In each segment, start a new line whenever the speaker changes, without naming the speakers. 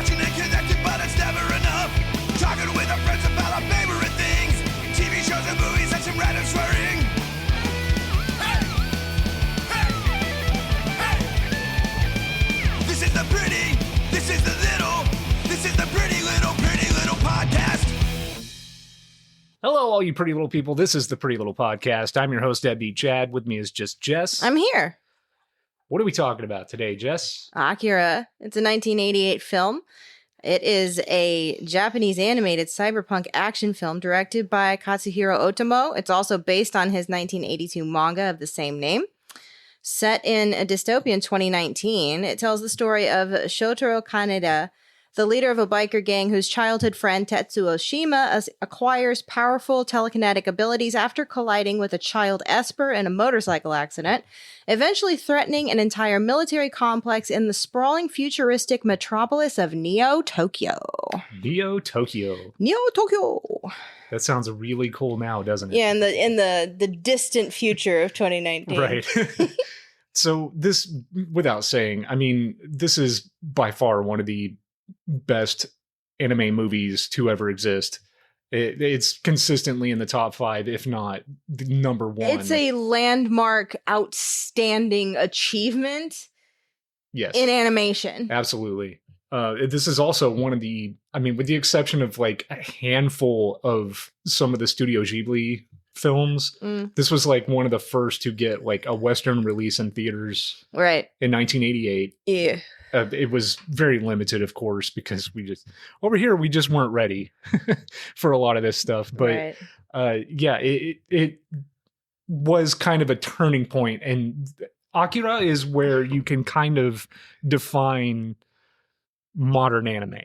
Watching and connected, but it's never enough. Talking with our friends about our favorite things. TV shows and movies and some random swearing. Hey! Hey! Hey! This is the pretty, this is the little, this is the pretty little podcast.
Hello, all you pretty little people. This is the Pretty Little Podcast. I'm your host, Deadbeat Chad. With me is just Jess.
I'm here.
What are we talking about today, Jess?
Akira. It's a 1988 film. It is a Japanese animated cyberpunk action film directed by Katsuhiro Otomo. It's also based on his 1982 manga of the same name. Set in a dystopian 2019, it tells the story of Shotaro Kaneda, the leader of a biker gang whose childhood friend Tetsuo Shima acquires powerful telekinetic abilities after colliding with a child Esper in a motorcycle accident, eventually threatening an entire military complex in the sprawling futuristic metropolis of Neo-Tokyo.
Neo-Tokyo.
Neo-Tokyo.
That sounds really cool now, doesn't it?
Yeah, in the distant future of 2019.
Right. So this, without saying, I mean, this is by far one of the best anime movies to ever exist. It's consistently in the top 5, if not the number 1.
It's a landmark, outstanding achievement.
Yes,
in animation.
Absolutely. This is also one of the, I mean, with the exception of like a handful of some of the Studio Ghibli films, this was like one of the first to get like a Western release in theaters.
Right.
In 1988.
Yeah.
It was very limited, of course, because over here, we just weren't ready for a lot of this stuff. But
right.
Yeah, it was kind of a turning point. And Akira is where you can kind of define modern anime,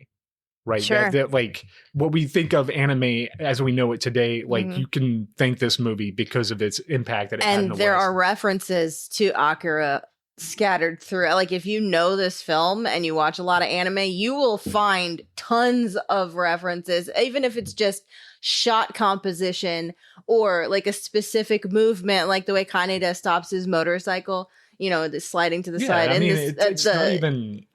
right?
Sure.
That like what we think of anime as we know it today, like you can thank this movie because of its impact that it had in the
And there
West.
are references to Akira scattered through. Like if you know this film and you watch a lot of anime, you will find tons of references, even if it's just shot composition or like a specific movement, like the way Kaneda stops his motorcycle, you know, the sliding to the side.
I
and
mean,
this,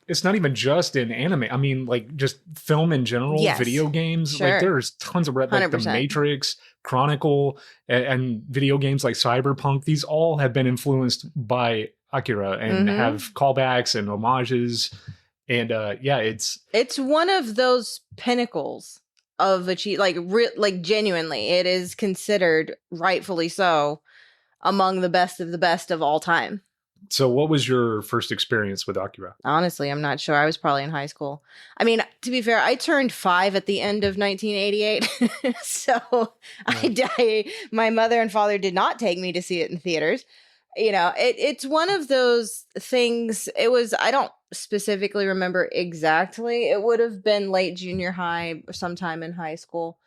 it's not even just in anime. I mean, like just film in general,
Yes.
video games.
Sure.
Like there's tons of like the
100%.
Matrix, Chronicle, and video games like Cyberpunk. These all have been influenced by Akira and have callbacks and homages. And yeah, it's
one of those pinnacles of like genuinely, it is considered rightfully so among the best of all time.
So what was your first experience with Akira?
Honestly, I'm not sure. I was probably in high school. I mean, to be fair, I turned 5 at the end of 1988. So my mother and father did not take me to see it in theaters. You know, it's one of those things. It was, I don't specifically remember exactly. It would have been late junior high or sometime in high school.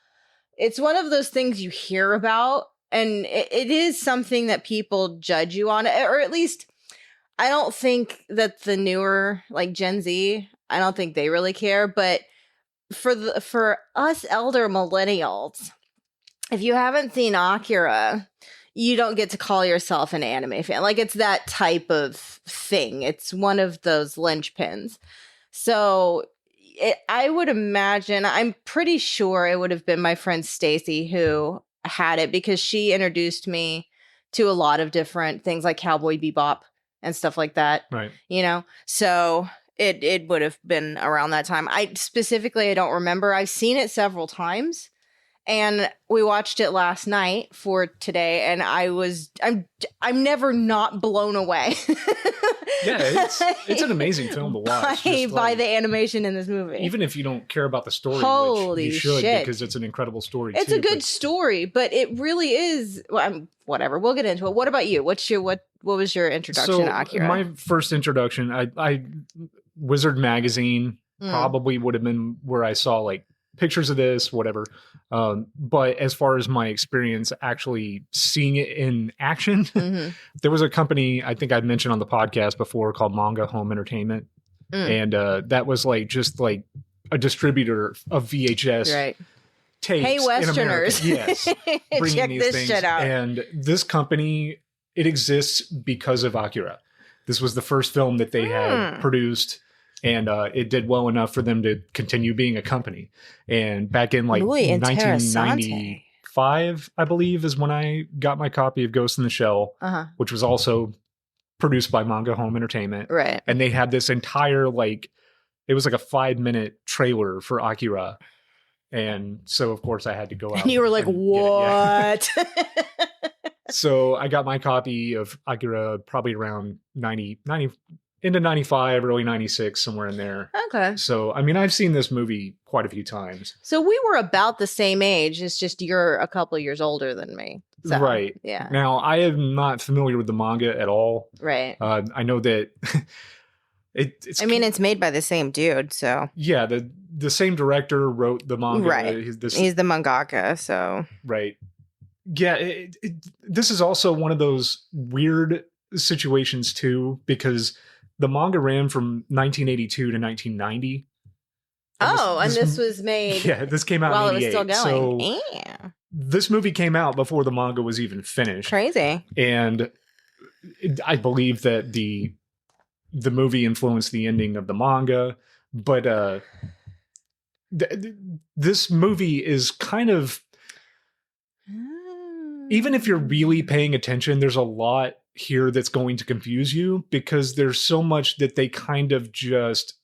It's one of those things you hear about, and it is something that people judge you on, or at least I don't think that the newer, like Gen Z, I don't think they really care. But for us elder millennials, if you haven't seen Akira, you don't get to call yourself an anime fan. Like, it's that type of thing. It's one of those linchpins. So I would imagine, I'm pretty sure it would have been my friend Stacy who had it, because she introduced me to a lot of different things like Cowboy Bebop and stuff like that.
Right.
You know? So it would have been around that time. I don't remember. I've seen it several times. And we watched it last night for today, and I'm never not blown away.
Yeah, it's an amazing film to watch.
By the animation in this movie.
Even if you don't care about the story,
Holy
which you should,
shit.
because it's an incredible story.
It's a good story, but it really is. Well, whatever. We'll get into it. What about you? What was your introduction to Akira?
My first introduction, I Wizard Magazine probably would have been where I saw like pictures of this, whatever. But as far as my experience actually seeing it in action, there was a company I think I'd mentioned on the podcast before called Manga Home Entertainment. And that was like just like a distributor of VHS tapes.
Hey, Westerners.
Yes.
Check this shit out.
And this company, it exists because of Akira. This was the first film that they had produced. And it did well enough for them to continue being a company. And back in like
Muy interesante.
1995, I believe, is when I got my copy of Ghost in the Shell, which was also produced by Manga Home Entertainment.
Right.
And they had this entire, like, it was like a 5-minute trailer for Akira. And so, of course, I had to go out.
And you were like, what?
So I got my copy of Akira probably around 90 into 95, early 96, somewhere in there.
Okay.
So, I mean, I've seen this movie quite a few times.
So we were about the same age. It's just you're a couple of years older than me. So,
right.
Yeah.
Now, I am not familiar with the manga at all.
Right.
I know that it's...
I mean, it's made by the same dude, so...
Yeah, the same director wrote the manga.
Right. He's the mangaka, so...
Right. Yeah, this is also one of those weird situations, too, because the manga ran from 1982 to 1990.
And this was made...
Yeah, this came out
while
in 88.
It was still going.
So
yeah.
This movie came out before the manga was even finished.
Crazy.
And I believe that the movie influenced the ending of the manga, but this movie is kind of... Even if you're really paying attention, there's a lot here that's going to confuse you because there's so much that they kind of just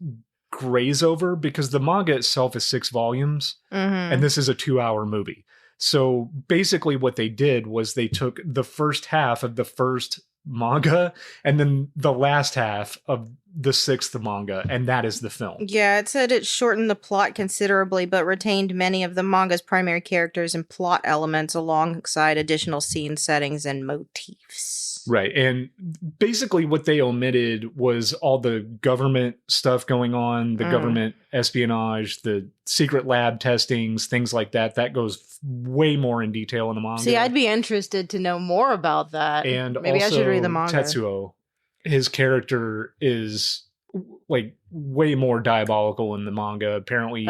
graze over because the manga itself is 6 volumes and this is a 2-hour movie. So basically what they did was they took the first half of the first manga and then the last half of the 6th manga, and that is the film.
Yeah, it said it shortened the plot considerably, but retained many of the manga's primary characters and plot elements alongside additional scene settings and motifs.
Right, and basically what they omitted was all the government stuff going on, the government espionage, the secret lab testings, things like that. That goes way more in detail in the manga.
See, I'd be interested to know more about that.
And
maybe I should read the manga.
Tetsuo, his character is like way more diabolical in the manga. Apparently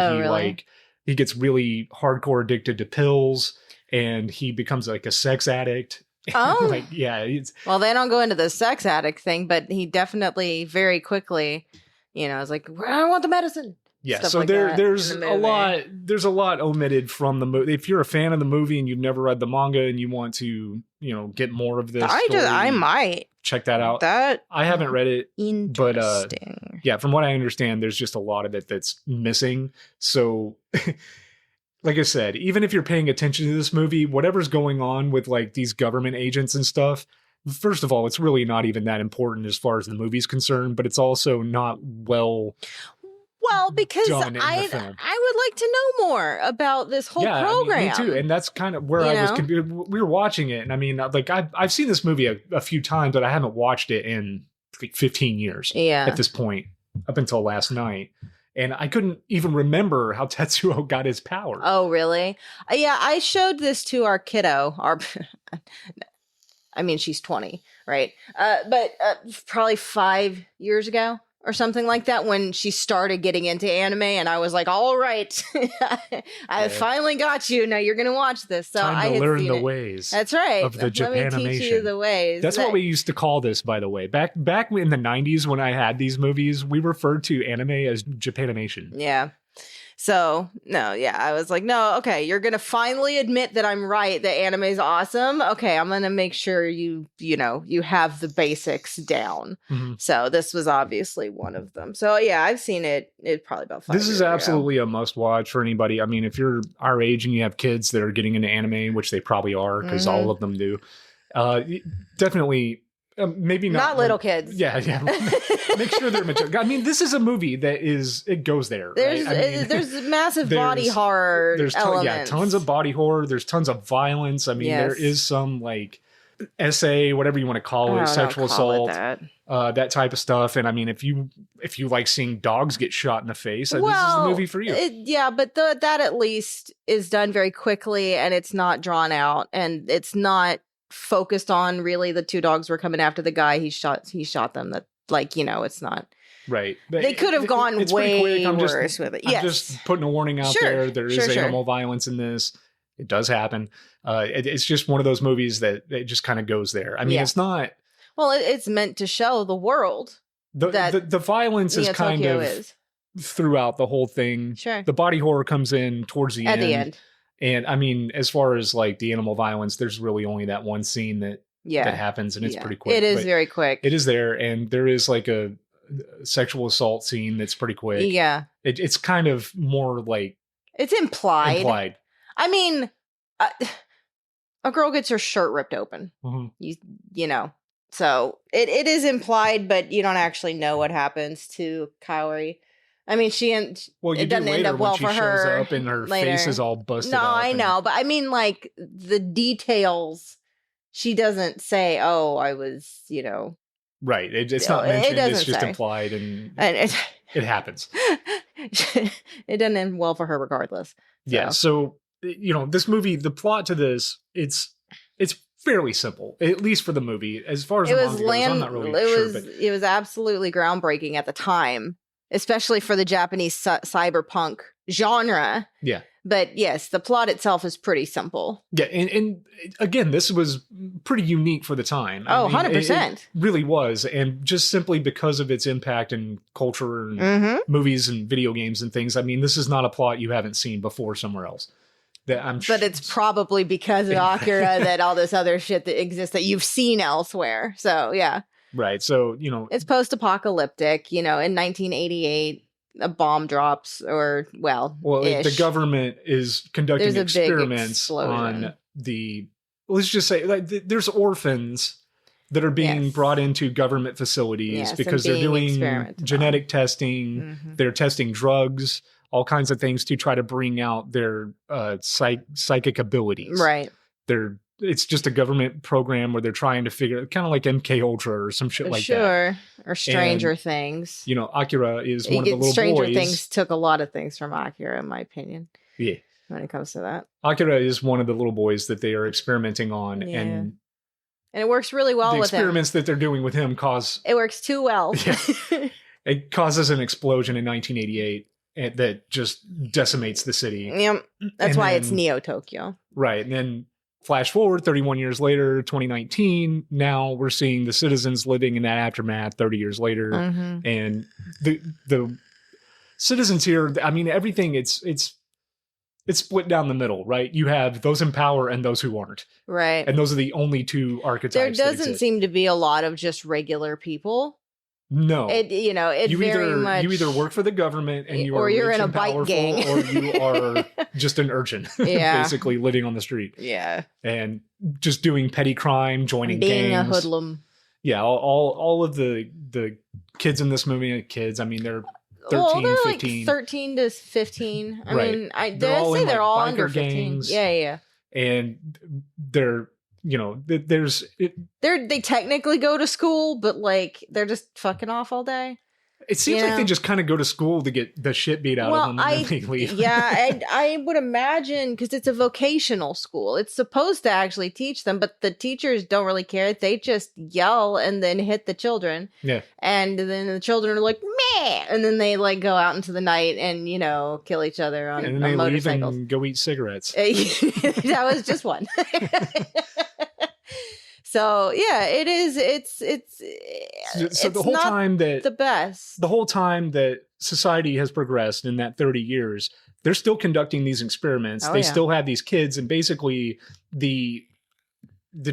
he gets really hardcore addicted to pills and he becomes like a sex addict.
Oh, well, they don't go into the sex addict thing, but he definitely very quickly, is like, I want the medicine.
Yeah,
Stuff
so
like
there's a lot omitted from the movie. If you're a fan of the movie and you've never read the manga and you want to, get more of this,
I might
check that out. I haven't read it,
interesting.
But from what I understand, there's just a lot of it that's missing. So. Like I said, even if you're paying attention to this movie, whatever's going on with like these government agents and stuff, first of all, it's really not even that important as far as the movie's concerned, but it's also not well
because
done in the film.
I would like to know more about this whole program.
Me too. And that's kind of where I was confused. We were watching it, and I mean, like I've seen this movie a few times, but I haven't watched it in like 15 years at this point, up until last night. And I couldn't even remember how Tetsuo got his power.
Oh, really? Yeah, I showed this to our kiddo. I mean, she's 20, right? But probably 5 years ago or something like that when she started getting into anime. And I was like, all right, I finally got you. Now you're going to watch this. So
Time to learn the ways.
That's right.
Of the Japanimation.
Let me teach you the ways.
That's what we used to call this, by the way. Back in the 90s when I had these movies, we referred to anime as Japanimation.
Yeah. So, no, yeah, I was like, no, okay, you're going to finally admit that I'm right, that anime is awesome. Okay, I'm going to make sure you have the basics down. Mm-hmm. So this was obviously one of them. So, yeah, I've seen it probably about 5 years
This is absolutely a must watch for anybody. I mean, if you're our age and you have kids that are getting into anime, which they probably are because all of them do, definitely... maybe not
little kids.
Yeah. Make sure they're mature. I mean, this is a movie that it goes there.
There's there's massive body horror.
There's tons of body horror. There's tons of violence. I mean, there is some like SA, whatever you want to call it, sexual assault, that type of stuff. And I mean, if you like seeing dogs get shot in the face, this is the movie for you.
But that at least is done very quickly, and it's not drawn out, and it's not focused on really the 2 dogs were coming after the guy. He shot them. That it's not
right. But
they could have gone way worse with it.
I'm just putting a warning out there. There is animal violence in this. It does happen. It's just one of those movies that it just kind of goes there. I mean, it's not.
Well, it's meant to show the world
The violence is
Neo
kind
Tokyo
of
is.
throughout the whole thing.
Sure.
The body horror comes in towards the
At
end.
the end.
And I mean, as far as like the animal violence, there's really only that one scene that happens, and it's pretty quick.
It is
but
very quick.
It is there, and there is like a sexual assault scene that's pretty quick.
Yeah.
It's kind of more like
it's implied. I mean, a girl gets her shirt ripped open.
Mm-hmm.
You know. So it is implied, but you don't actually know what happens to Kaori. I mean, it doesn't end up well for her.
Shows up and her face is all busted up.
No, I know, but I mean, like the details. She doesn't say, "Oh, I was,"
Right. It's not mentioned. It's just implied, and it happens.
It doesn't end well for her, regardless.
Yeah. So this movie, the plot to this, it's fairly simple, at least for the movie. As far as I'm not really sure. But
it was absolutely groundbreaking at the time, especially for the Japanese cyberpunk genre.
Yeah.
But yes, the plot itself is pretty simple.
Yeah, and again, this was pretty unique for the time.
I mean, 100%.
It really was, and just simply because of its impact in culture and movies and video games and things. I mean, this is not a plot you haven't seen before somewhere else. But it's probably because of Akira that all this other shit that exists that you've seen elsewhere. So, yeah. Right. So,
it's post-apocalyptic, in 1988, a bomb drops
the government is conducting experiments on let's just say, like, there's orphans that are being brought into government facilities because they're doing genetic testing. They're testing drugs, all kinds of things to try to bring out their psychic abilities.
Right.
It's just a government program where they're trying to figure, kind of like MK Ultra or some shit like that.
Sure. Or Stranger Things.
Akira is one of the little
Stranger
boys.
Things took a lot of things from Akira, in my opinion.
Yeah.
When it comes to that.
Akira is one of the little boys that they are experimenting on.
Yeah.
And
it works really well with him.
The experiments that they're doing with him
It works too well.
Yeah. It causes an explosion in 1988 that just decimates the city.
Yep. That's why it's Neo Tokyo.
Right. And then flash forward 31 years later, 2019, now we're seeing the citizens living in that aftermath 30 years later. And the citizens here, I mean, everything, it's split down the middle, right? You have those in power and those who aren't.
Right.
And those are the only two archetypes.
There doesn't seem to be a lot of just regular people.
No,
you
either work for the government and
you're in a bike gang,
or you are just an urchin, basically living on the street.
Yeah,
and just doing petty crime, joining
being
gangs.
a hoodlum.
Yeah, all of the kids in this movie, I mean, they're 13,
they're
15.
Like 13 to 15. I
right.
mean, they're all under 15.
Gangs,
yeah.
And they're.
They technically go to school, but like they're just fucking off all day.
It seems like they just kind of go to school to get the shit beat out of them and then they leave.
Yeah, I would imagine, because it's a vocational school. It's supposed to actually teach them, but the teachers don't really care. They just yell and then hit the children. Yeah. And then the children are like, meh! And then they like go out into the night and, kill each other on motorcycles. And then they leave and
go eat cigarettes.
That was just one. So yeah, it is. It's
the whole time that
the best.
The whole time that society has progressed in that 30 years, they're still conducting these experiments. They still have these kids, and basically the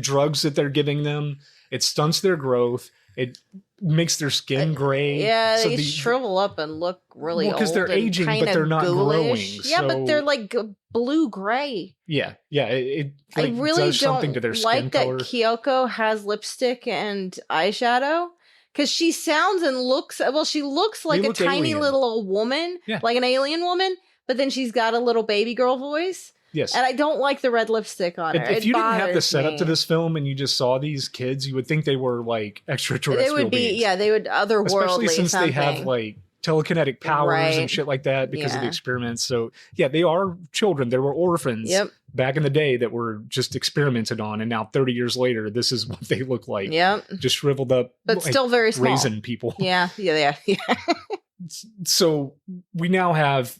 drugs that they're giving them, it stunts their growth. It makes their skin gray.
Yeah, they shrivel up and look really old.
Because they're aging, but they're not
ghoulish.
growing.
Yeah, but they're like blue gray.
Yeah. It
I really
does something to their skin
like
color.
that Kyoko has lipstick and eyeshadow. Because she sounds and looks, she looks like a tiny little woman, like an alien woman, but then she's got a little baby girl voice.
Yes.
And I don't like the red lipstick on her.
If you didn't have the setup to this film and you just saw these kids, you would think they were like extraterrestrial
They would be,
beings.
they would otherworldly.
Especially since
something.
they have like telekinetic powers and shit like that because of the experiments. So yeah, they are children. There were orphans back in the day that were just experimented on. And now 30 years later, this is what they look like.
Yep.
Just shriveled up.
But
like,
still very small.
Raisin people.
Yeah.
So we now have,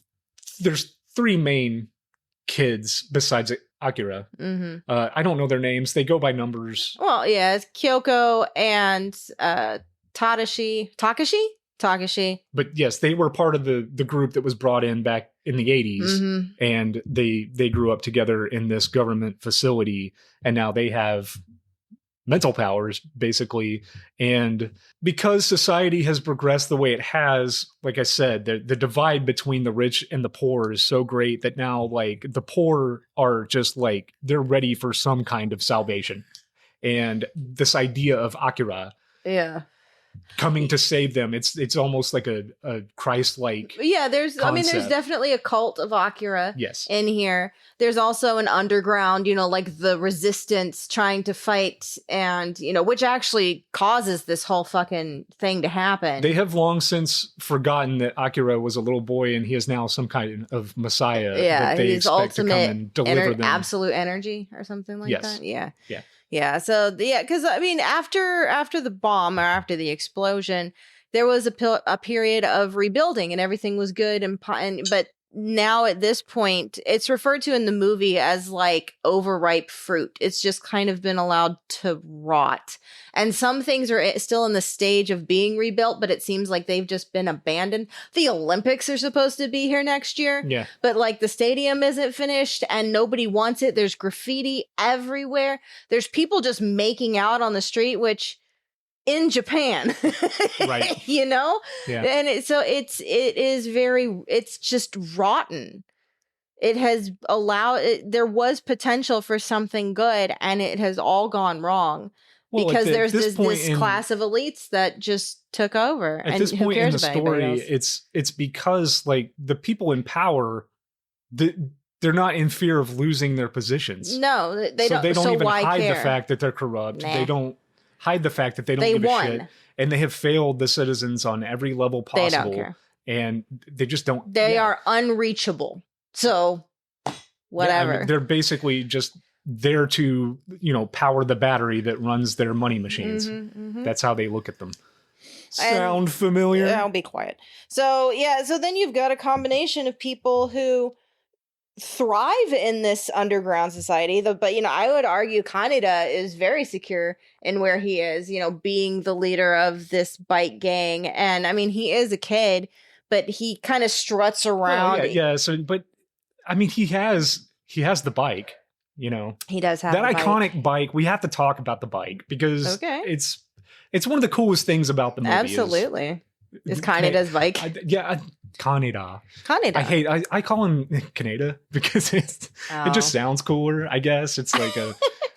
there's three main kids besides Akira. I don't know their names. They go by numbers.
Well, yeah, it's Kyoko and Takashi.
But yes, they were part of the group that was brought in back in the 80s,
Mhm.
and they grew up together in this government facility, and now they have mental powers, basically. And because society has progressed the way it has, like I said, the divide between the rich and the poor is so great that now, like, the poor are just like, they're ready for some kind of salvation. And this idea of Akira
Yeah.
coming to save them, it's almost like a Christ-like.
Yeah, there's
concept.
definitely a cult of Akira
Yes.
in here. There's also an underground, like the resistance trying to fight, and which actually causes this whole fucking thing to happen.
They have long since forgotten that Akira was a little boy and he is now some kind of messiah.
Yeah,
that they
he's
expect to come
ultimate
and deliver them.
absolute energy or something like
Yes.
that. Yeah.
Yeah.
Yeah. So because after the bomb or after the explosion, there was a period of rebuilding and everything was good but now at this point, it's referred to in the movie as like overripe fruit. It's just kind of been allowed to rot. And some things are still in the stage of being rebuilt, but it seems like they've just been abandoned. The Olympics are supposed to be here next year.
Yeah.
But like the stadium isn't finished and nobody wants it. There's graffiti everywhere. There's people just making out on the street, which in Japan,
Right.
Yeah. And it's just rotten. It has there was potential for something good and it has all gone wrong because there's this class of elites that just took over.
At this point in the story, it's because like the people in power, they're not in fear of losing their positions.
No, they don't.
They don't even hide
care?
the fact that they're corrupt.
Nah.
They don't hide the fact that they don't give a shit. And they have failed the citizens on every level possible.
They don't care.
And they just don't.
They are unreachable. So whatever.
Yeah, they're basically just there to, power the battery that runs their money machines. That's how they look at them. Sound familiar?
I'll be quiet. So then you've got a combination of people who thrive in this underground society. But I would argue Kaneda is very secure in where he is, being the leader of this bike gang. And I mean, he is a kid, but he kind of struts around.
So, but I mean, he has the bike, He
does have
that
the
iconic bike. We have to talk about the bike because it's one of the coolest things about the movie.
Absolutely. Is Kaneda's bike.
Kaneda.
Kaneda.
I call him Kaneda because it just sounds cooler, I guess. It's like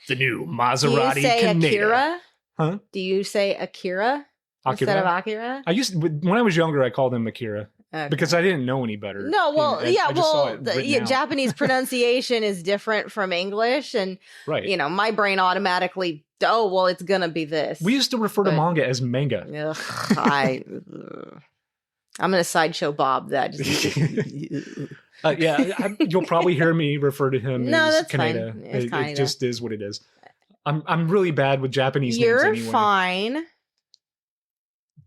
the new Maserati.
Do you say
Kaneda.
Akira?
Huh?
Do you say Akira instead of Akira?
When I was younger, I called him Akira.
Okay.
Because I didn't know any better.
No, well,
I
Japanese pronunciation is different from English, and
right.
My brain automatically, it's gonna be this.
We used to refer to manga as manga.
I'm gonna sideshow Bob that.
You'll probably hear me refer to him as
that's
Kaneda.
Fine. It's
it just is what it is. I'm really bad with Japanese names anyway.
You're fine.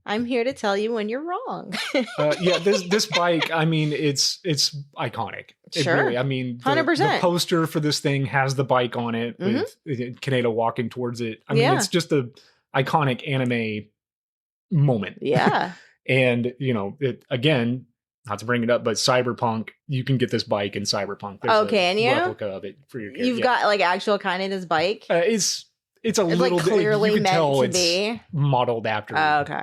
I'm here to tell you when you're wrong.
This bike, I mean, it's iconic.
Sure.
Really, I mean,
100%.
The poster for this thing has the bike on it with Kaneda walking towards it. I mean, it's just a iconic anime moment.
Yeah.
And, again, not to bring it up, but Cyberpunk, you can get this bike in Cyberpunk. There's a replica of it for your kid.
You've got like actual Kaneda's bike?
It's a little
like clearly
you can
meant
tell
to
it's
be
modeled after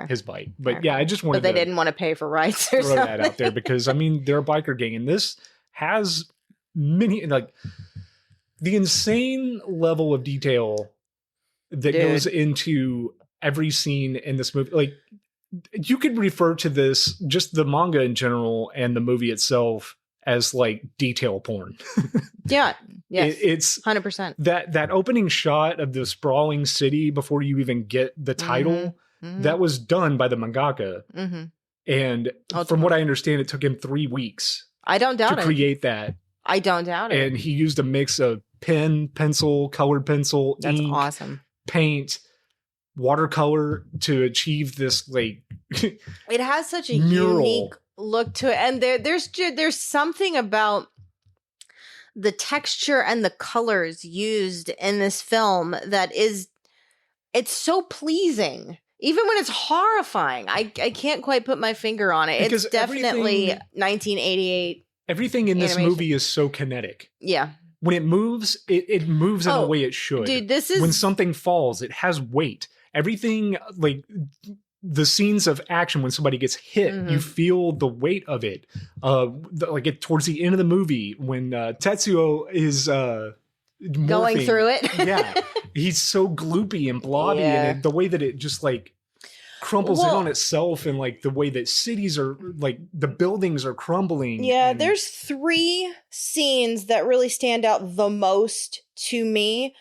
his bike. But I just wanted
they didn't want to pay for rights or
throw
something.
that out there because I mean they're a biker gang and this has many the insane level of detail that goes into every scene in this movie. Like you could refer to this, just the manga in general and the movie itself, as like detail porn.
Yeah. Yes.
It's
100%.
That opening shot of the sprawling city before you even get the title, that was done by the mangaka. And from what I understand, it took him 3 weeks.
I don't doubt
to
it.
create that.
I don't doubt it.
And he used a mix of pen, pencil, colored pencil,
That's
ink,
awesome.
paint, watercolor to achieve this like
it has such a
mural.
Unique look to it, and there's something about the texture and the colors used in this film that it's so pleasing. Even when it's horrifying, I can't quite put my finger on it.
Because
it's definitely 1988.
Everything in this
Animation.
movie is so kinetic.
Yeah.
When it moves, it moves in the way it should.
Dude, this is...
When something falls, it has weight. Everything, like the scenes of action when somebody gets hit, you feel the weight of it. Towards the end of the movie, when Tetsuo is
going through it.
Yeah. He's so gloopy and blobby, and the way that it just like crumples in on itself, and like the way that cities are, like the buildings are crumbling.
Yeah, there's 3 scenes that really stand out the most to me,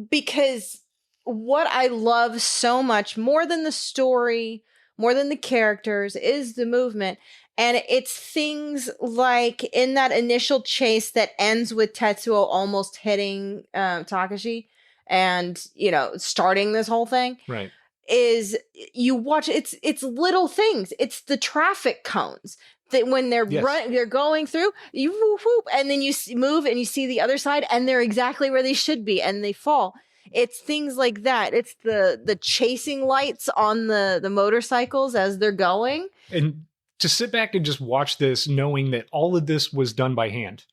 because what I love so much, more than the story, more than the characters, is the movement. And it's things like in that initial chase that ends with Tetsuo almost hitting Takashi and, you know, starting this whole thing.
Right.
Is you watch, it's little things. It's the traffic cones that when they're they're going through, you whoop, whoop, and then you move and you see the other side and they're exactly where they should be and they fall. It's things like that. It's the chasing lights on the motorcycles as they're going. And
to sit back and just watch this knowing that all of this was done by hand.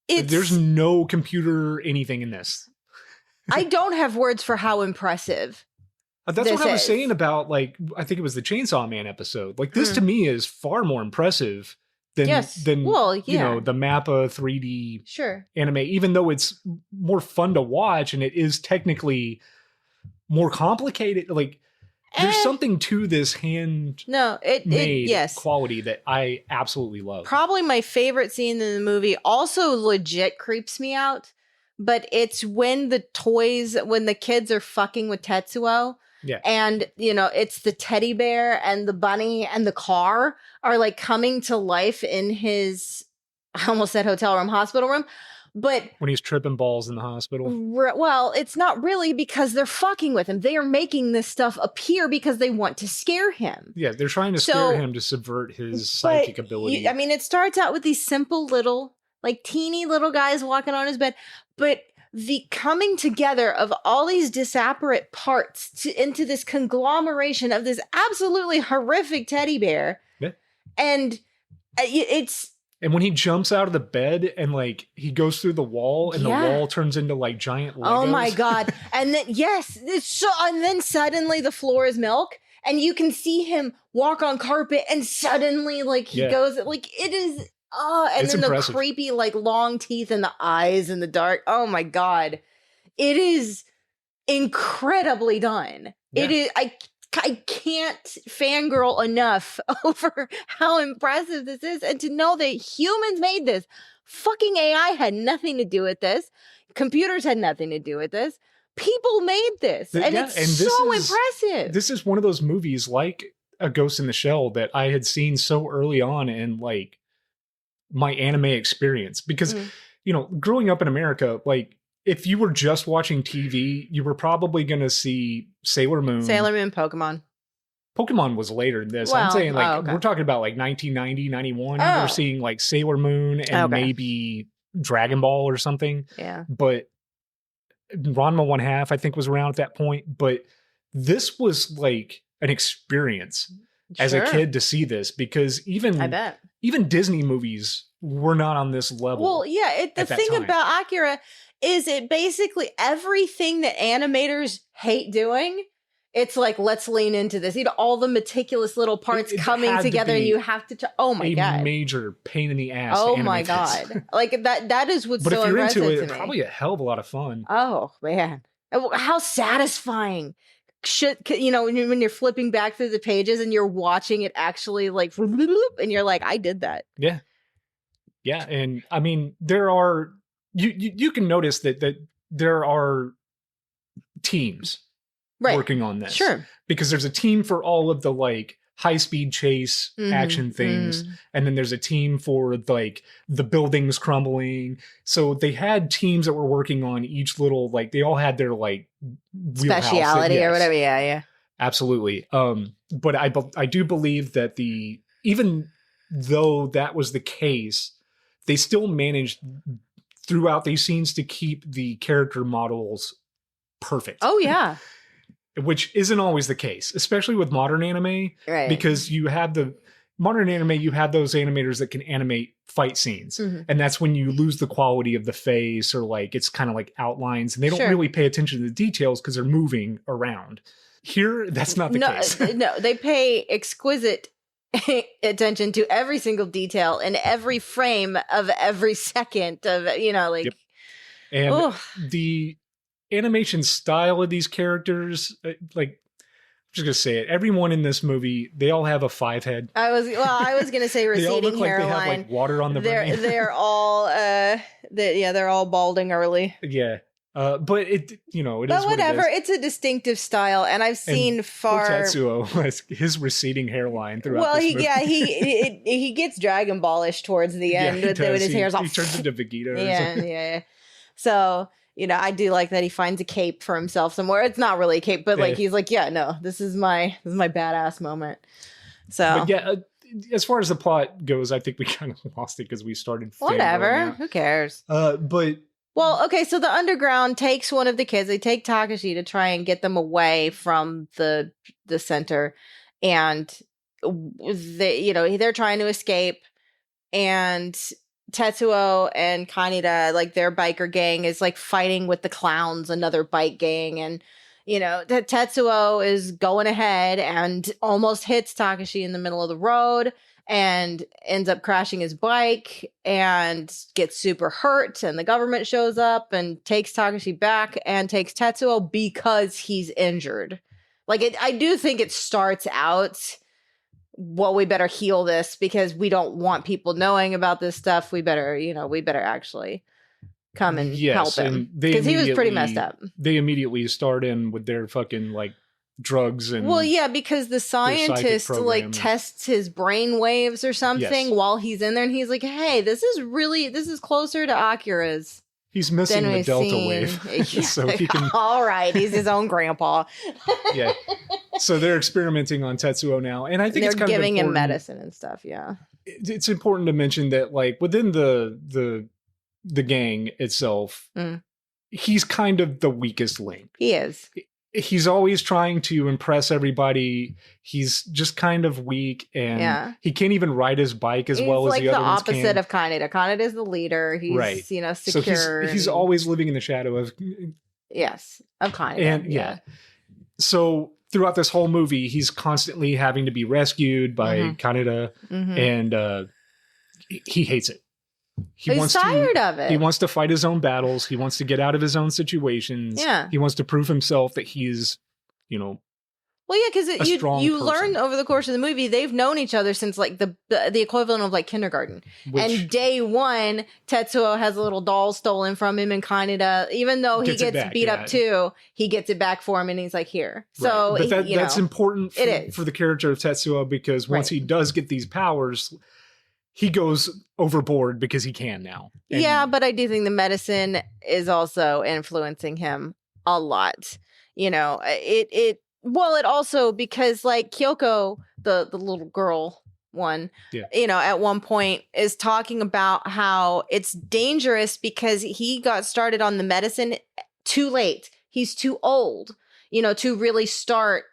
There's no computer anything in this.
I don't have words for how impressive.
That's what I was saying about, like, I think it was the Chainsaw Man episode. Like, this to me is far more impressive than you know, the Mappa 3D anime, even though it's more fun to watch and it is technically more complicated. Like, there's something to this handmade quality that I absolutely love.
Probably my favorite scene in the movie, also legit creeps me out, but it's when the kids are fucking with Tetsuo.
Yeah.
And, you know, it's the teddy bear and the bunny and the car are like coming to life in his, I almost said hospital room. But
when he's tripping balls in the hospital.
Well, it's not really, because they're fucking with him. They are making this stuff appear because they want to scare him.
Yeah, they're trying to scare him to subvert his psychic ability.
I mean, it starts out with these simple little, like teeny little guys walking on his bed. But the coming together of all these disparate parts into this conglomeration of this absolutely horrific teddy bear.
Yeah.
And it's...
And when he jumps out of the bed and like he goes through the wall and the wall turns into like giant Legos.
Oh my God. And then, and then suddenly the floor is milk and you can see him walk on carpet and suddenly like he goes, like it is... Oh, and then impressive. The creepy, like, long teeth and the eyes in the dark. Oh, my God. It is incredibly done. Yeah. It is... I can't fangirl enough over how impressive this is. And to know that humans made this. Fucking AI had nothing to do with this. Computers had nothing to do with this. People made this. It's so impressive.
This is one of those movies like A Ghost in the Shell that I had seen so early on in, like, my anime experience, because you know, growing up in America, like if you were just watching TV, you were probably going to see Sailor Moon,
Pokemon
was later than this. I'm saying like we're talking about like 1990, 91. You were seeing like Sailor Moon and maybe Dragon Ball or something.
Yeah.
But Ranma 1/2 I think was around at that point, but this was like an experience as a kid to see this, because even Disney movies were not on this level.
Well, yeah, the thing about Akira is it basically everything that animators hate doing, it's like, let's lean into this. You know, all the meticulous little parts coming together and you have to, oh my God.
A major pain in the ass.
Oh my God. Like that is what's so impressive to me. But if you're into it, it's
probably a hell of a lot of fun.
Oh man. How satisfying. You know, when you're flipping back through the pages and you're watching it actually like, and you're like, I did that.
Yeah. Yeah. And I mean, there are, you can notice that there are teams working on this.
Sure.
Because there's a team for all of the like high-speed chase action things. And then there's a team for like the buildings crumbling. So they had teams that were working on each little, like they all had their like
speciality or whatever. Yeah.
Absolutely. But I do believe that even though that was the case, they still managed throughout these scenes to keep the character models perfect.
Oh yeah.
which isn't always the case, especially with modern anime,
Right.
because you have modern anime, you have those animators that can animate fight scenes. And that's when you lose the quality of the face, or like it's kind of like outlines, and they don't really pay attention to the details because they're moving around. Here, that's not the case.
No, they pay exquisite attention to every single detail in every frame of every second of, like.
Yep. And the animation style of these characters, like, I'm just gonna say it. Everyone in this movie, they all have a 5 head.
I was gonna say receding
they all look
hairline.
like they have like water on the brain.
They're all they're all balding early.
Yeah. But it is
but whatever.
what it is.
It's a distinctive style, and I've seen
Poor Tetsuo has his receding hairline throughout.
Well,
this movie.
he gets Dragon Ballish towards the end with his hair's all.
He turns into Vegeta.
Yeah. So I do like that he finds a cape for himself somewhere. It's not really a cape, but like he's like, yeah, no, this is my badass moment. So
but yeah, as far as the plot goes, I think we kind of lost it because we started.
Whatever, who cares?
But.
Well, okay, so the underground takes one of the kids. They take Takashi to try and get them away from the center, and they're trying to escape. And Tetsuo and Kaneda, like their biker gang, is like fighting with the clowns, another bike gang, and Tetsuo is going ahead and almost hits Takashi in the middle of the road, and ends up crashing his bike and gets super hurt, and the government shows up and takes Takashi back and takes Tetsuo because he's injured. Like, I do think it starts out, well, we better heal this because we don't want people knowing about this stuff. We better actually come and help him because he was pretty messed up.
They immediately start in with their fucking like drugs and
because the scientist like tests his brain waves or something while he's in there, and he's like, hey, this is closer to Akira's.
He's missing the delta wave. So he can.
All right, he's his own grandpa.
Yeah. So they're experimenting on Tetsuo now, and I think it's kind
giving
of
him medicine and stuff. Yeah.
It's important to mention that, like, within the gang itself, he's kind of the weakest link.
He is.
He's always trying to impress everybody. He's just kind of weak, and he can't even ride his bike as well as the other ones can.
He's like the opposite of Kaneda. Kaneda is the leader. He's secure.
So he's always living in the shadow of
of Kaneda.
And so throughout this whole movie, he's constantly having to be rescued by Kaneda, and he hates it.
He's tired of it.
He wants to fight his own battles. He wants to get out of his own situations.
Yeah.
He wants to prove himself that he's,
well, yeah, because you learn over the course of the movie, they've known each other since like the equivalent of like kindergarten. And day one, Tetsuo has a little doll stolen from him, and Kaneda, even though he gets beat up too, he gets it back for him, and he's like, here. Right. So
but that's important for the character of Tetsuo, because once he does get these powers, he goes overboard because he can now.
And but I do think the medicine is also influencing him a lot. It also, because like Kyoko, the little girl one, at one point is talking about how it's dangerous because he got started on the medicine too late. He's too old, to really start.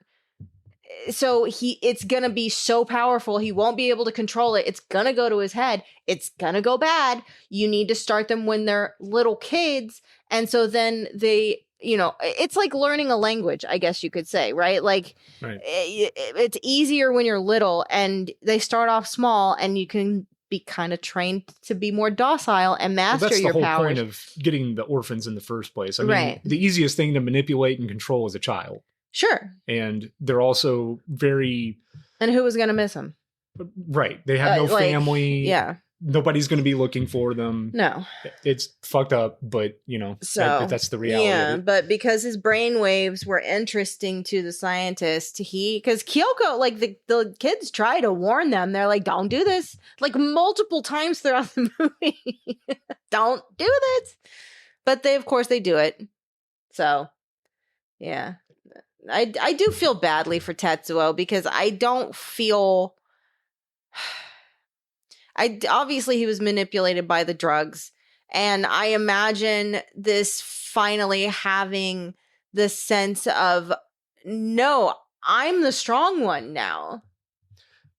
So it's going to be so powerful. He won't be able to control it. It's going to go to his head. It's going to go bad. You need to start them when they're little kids. And so then they, it's like learning a language, I guess you could say, right? Like it's easier when you're little, and they start off small, and you can be kind of trained to be more docile and master your powers. That's the whole point
of getting the orphans in the first place. I mean, the easiest thing to manipulate and control is a child.
Sure.
And they're also very...
And who was going to miss them?
Right. They have no family.
Yeah.
Nobody's going to be looking for them.
No.
It's fucked up, but, that's the reality.
Yeah, but because his brain waves were interesting to the scientist, because Kyoko, like the kids try to warn them. They're like, don't do this. Like multiple times throughout the movie. Don't do this. But of course they do it. So, yeah. I do feel badly for Tetsuo because I don't feel... obviously he was manipulated by the drugs, and I imagine this finally having the sense of no, I'm the strong one now.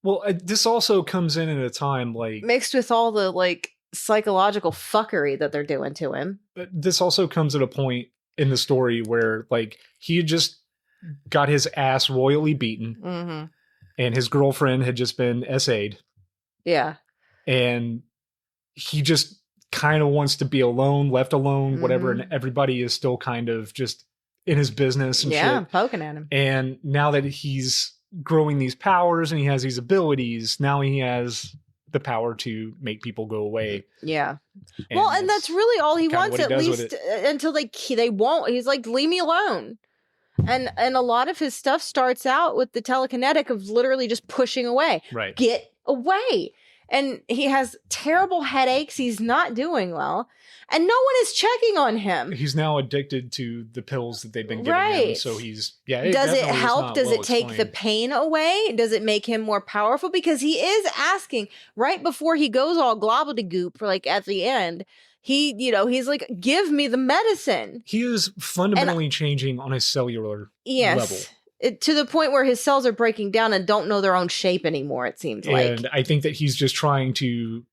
Well, this also comes in at a time like
Mixed with all the like psychological fuckery that they're doing to him.
this also comes at a point in the story where like he had just got his ass royally beaten,
Mm-hmm.
and his girlfriend had just been SA'd,
Yeah.
and he just kind of wants to be alone, left alone, whatever, and everybody is still kind of just in his business and shit.
Poking at him.
And now that he's growing these powers and he has these abilities, now he has the power to make people go away.
Yeah. Well, and that's really all he wants,
what he
at
does with
least until they won't. He's like, leave me alone. And a lot of his stuff starts out with the telekinetic of literally just pushing away.
Right.
Get away. And he has terrible headaches. He's not doing well. And no one is checking on him.
He's now addicted to the pills that they've been giving him.
Right.
So he's,
Does it help? Does it take the pain away? Does it make him more powerful? Because he is asking right before he goes all gobbledygook, like at the end, he's like, give me the medicine.
He is fundamentally changing on a cellular level.
To the point where his cells are breaking down and don't know their own shape anymore, it seems like.
And I think that he's just trying to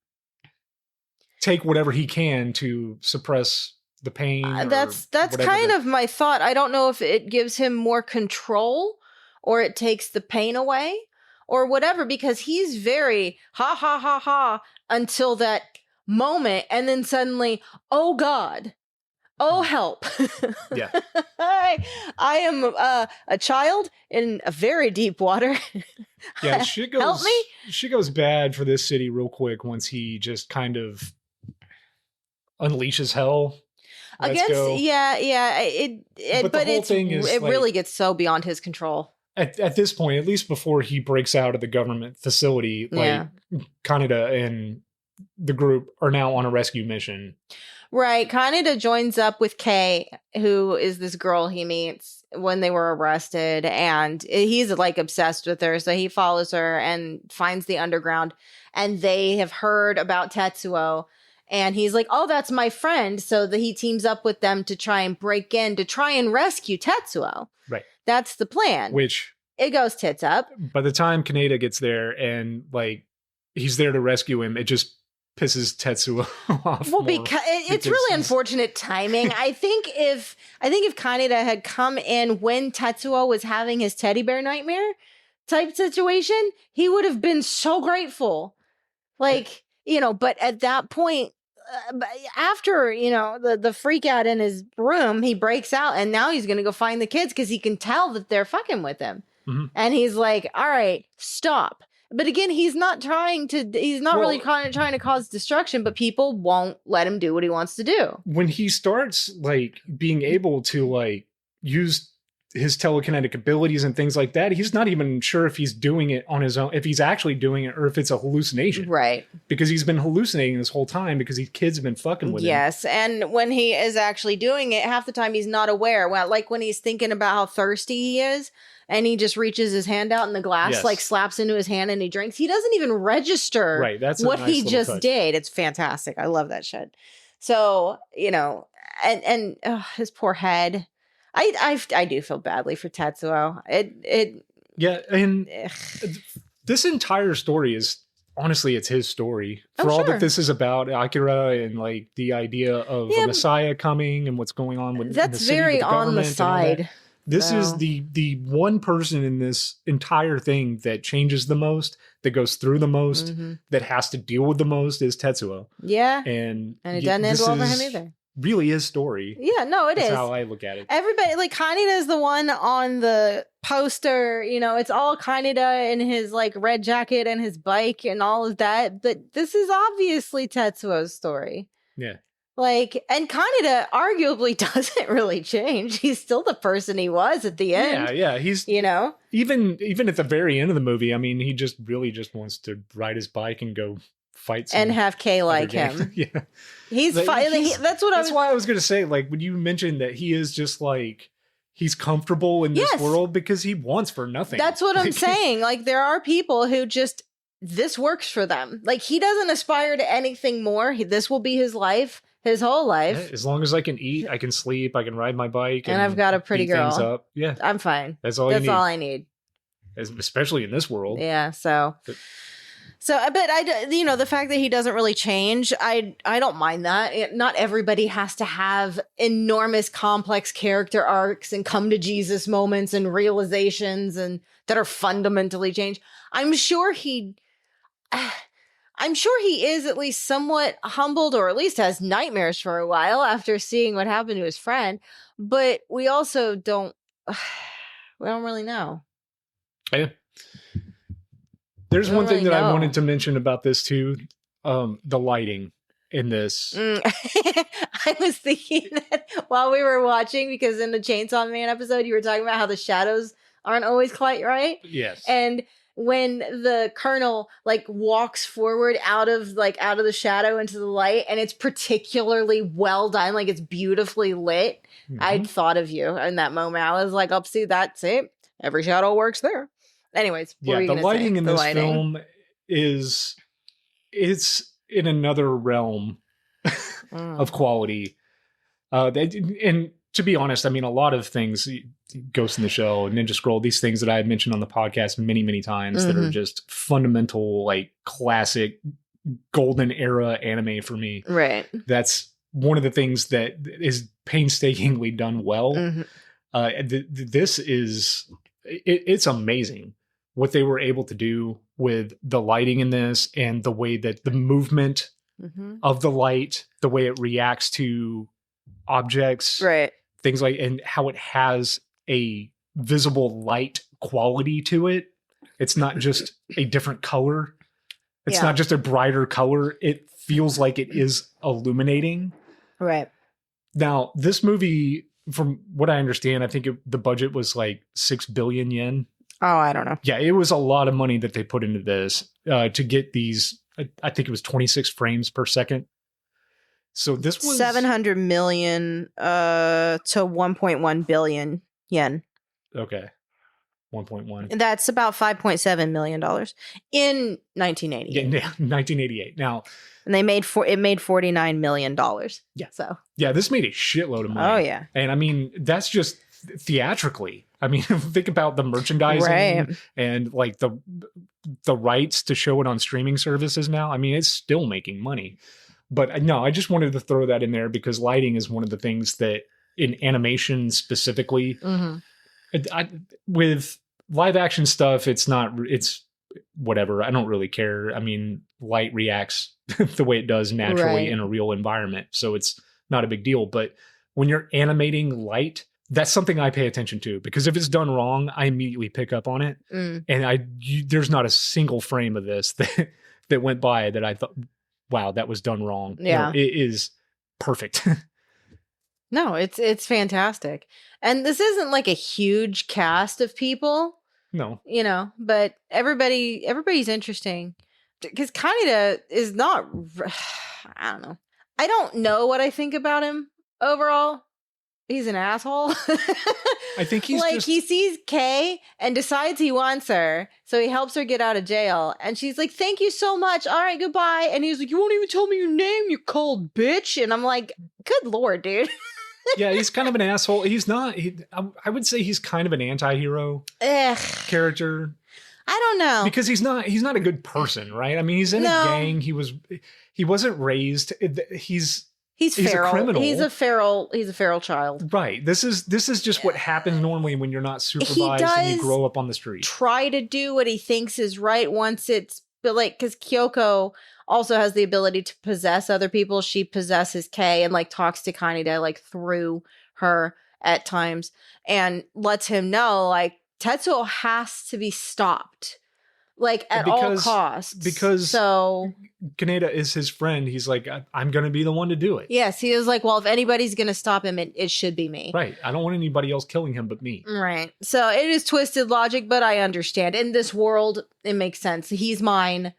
take whatever he can to suppress the pain.
That's kind of my thought. I don't know if it gives him more control or it takes the pain away or whatever, because he's very ha ha ha ha until that moment, and then suddenly, oh God. Oh, help.
Yeah.
I am a child in a very deep water.
Yeah, shit goes,
help me?
Shit goes bad for this city real quick once he just kind of unleashes hell. But
the whole thing is it really gets so beyond his control.
At this point, at least before he breaks out of the government facility, like Kaneda and the group are now on a rescue mission.
Right. Kaneda joins up with Kay, who is this girl he meets when they were arrested, and he's like obsessed with her. So he follows her and finds the underground, and they have heard about Tetsuo, and he's like, oh, that's my friend. So he teams up with them to try and break in, to try and rescue Tetsuo.
Right.
That's the plan.
Which
it goes tits up.
By the time Kaneda gets there and like he's there to rescue him, it just pisses Tetsuo off.
Well, because it's really unfortunate timing. I think if Kaneda had come in when Tetsuo was having his teddy bear nightmare type situation, he would have been so grateful. Like, but at that point, after, the freak out in his room, he breaks out and now he's going to go find the kids because he can tell that they're fucking with him. Mm-hmm. And he's like, all right, stop. But again, he's not trying to trying to cause destruction, but people won't let him do what he wants to do. When
he starts like being able to like use his telekinetic abilities and things like that, he's not even sure if he's doing it on his own, if he's actually doing it or if it's a hallucination.
Right.
Because he's been hallucinating this whole time because these kids have been fucking with him.
Yes. And when he is actually doing it, half the time he's not aware. Well, like when he's thinking about how thirsty he is, and he just reaches his hand out and the glass like slaps into his hand and he drinks. He doesn't even register
that's
what
nice
he just
touch.
Did. It's fantastic. I love that shit. So, and his poor head. I do feel badly for Tetsuo.
This entire story is honestly, it's his story. For all that this is about Akira and like the idea of a Messiah coming and what's going on with
that's
the city,
very
with the
on the side.
This is the one person in this entire thing that changes the most, that goes through the most, that has to deal with the most is Tetsuo.
Yeah.
And
it doesn't end well for him either.
Really his story.
Yeah, no, it is.
That's how I look at it.
Everybody, like Kaneda is the one on the poster, it's all Kaneda in his like red jacket and his bike and all of that. But this is obviously Tetsuo's story.
Yeah.
Like, and Kaneda arguably doesn't really change. He's still the person he was at the end.
Yeah. He's, even at the very end of the movie, I mean, he just really just wants to ride his bike and go fight
and have Kay like him.
Yeah.
He's fighting. That's why
I was going to say, like, when you mentioned that he is just like, he's comfortable in this world because he wants for nothing.
That's what I'm saying. Like, there are people who just this works for them. Like, he doesn't aspire to anything more. This will be his life, his whole life.
As long as I can eat, I can sleep, I can ride my bike,
and I've got a pretty
beat things
girl.
up. Yeah,
I'm fine.
that's all
That's
you need.
all I need.
Especially in this world.
Yeah. So,
But-
but the fact that he doesn't really change, I don't mind that. Not everybody has to have enormous, complex character arcs and come to Jesus moments and realizations and that are fundamentally changed. I'm sure he is at least somewhat humbled, or at least has nightmares for a while after seeing what happened to his friend. But we also don't really know.
Yeah. There's
I don't
one thing
really
that I
know.
wanted to mention about this too. The lighting in this.
I was thinking that while we were watching, because in the Chainsaw Man episode, you were talking about how the shadows aren't always quite right.
Yes.
And when the Colonel like walks forward out of the shadow into the light, and it's particularly well done, like it's beautifully lit. I'd thought of you in that moment. I was like, "Oh, see, that's it. Every shadow works there." Anyways, what were you
the
gonna
lighting
say?
in
The
this
lighting.
film it's in another realm of quality. And to be honest, I mean, a lot of things, Ghost in the Shell, Ninja Scroll, these things that I had mentioned on the podcast many, many times that are just fundamental, like classic golden era anime for me.
Right.
That's one of the things that is painstakingly done well. This is, it's amazing what they were able to do with the lighting in this and the way that the movement of the light, the way it reacts to objects,
Right.
things like, and how it has a visible light quality to it. It's not just a different color. It's not just a brighter color. It feels like it is illuminating.
Right.
Now, this movie, from what I understand, I think the budget was like 6 billion yen.
Oh, I don't know.
Yeah, it was a lot of money that they put into this to get these. I think it was 26 frames per second. So this was
700 million to 1.1 billion yen.
Okay. 1.1.
That's about $5.7 million in 1988.
Yeah, 1988. Now,
and it made $49 million.
Yeah.
So
yeah, this made a shitload of money.
Oh yeah.
And I mean, that's just theatrically. I mean, think about the merchandising
Right.
and like the rights to show it on streaming services now. I mean, it's still making money. But no, I just wanted to throw that in there because lighting is one of the things that in animation specifically, with live action stuff, it's whatever. I don't really care. I mean, light reacts the way it does naturally in a real environment. So it's not a big deal. But when you're animating light, that's something I pay attention to because if it's done wrong, I immediately pick up on it. And there's not a single frame of this that went by that I thought, wow, that was done wrong.
Yeah.
No, it is perfect.
No, it's fantastic. And this isn't like a huge cast of people,
No.
but everybody's interesting. Because Kaneda is not, I don't know. I don't know what I think about him overall. He's an asshole.
I think he's
like
just...
he sees Kay and decides he wants her, so he helps her get out of jail. And she's like, "Thank you so much. All right, goodbye." And he's like, "You won't even tell me your name, you cold bitch." And I'm like, "Good lord, dude."
Yeah, he's kind of an asshole. He's not. I would say he's kind of an anti-hero character.
I don't know
because he's not a good person, right? I mean, he's in a gang. He wasn't raised. He's
feral.
a criminal.
He's a feral child.
Right. This is just what happens normally when you're not supervised and you grow up on the street.
Try to do what he thinks is right once it's because Kyoko also has the ability to possess other people. She possesses Kay and like talks to Kaneda like through her at times and lets him know like Tetsuo has to be stopped. Like at all costs.
Because Kaneda is his friend. He's like, I'm going to be the one to do it.
Yes. He was like, well, if anybody's going to stop him, it should be me.
Right. I don't want anybody else killing him but me.
Right. So it is twisted logic, but I understand. In this world, it makes sense. He's mine.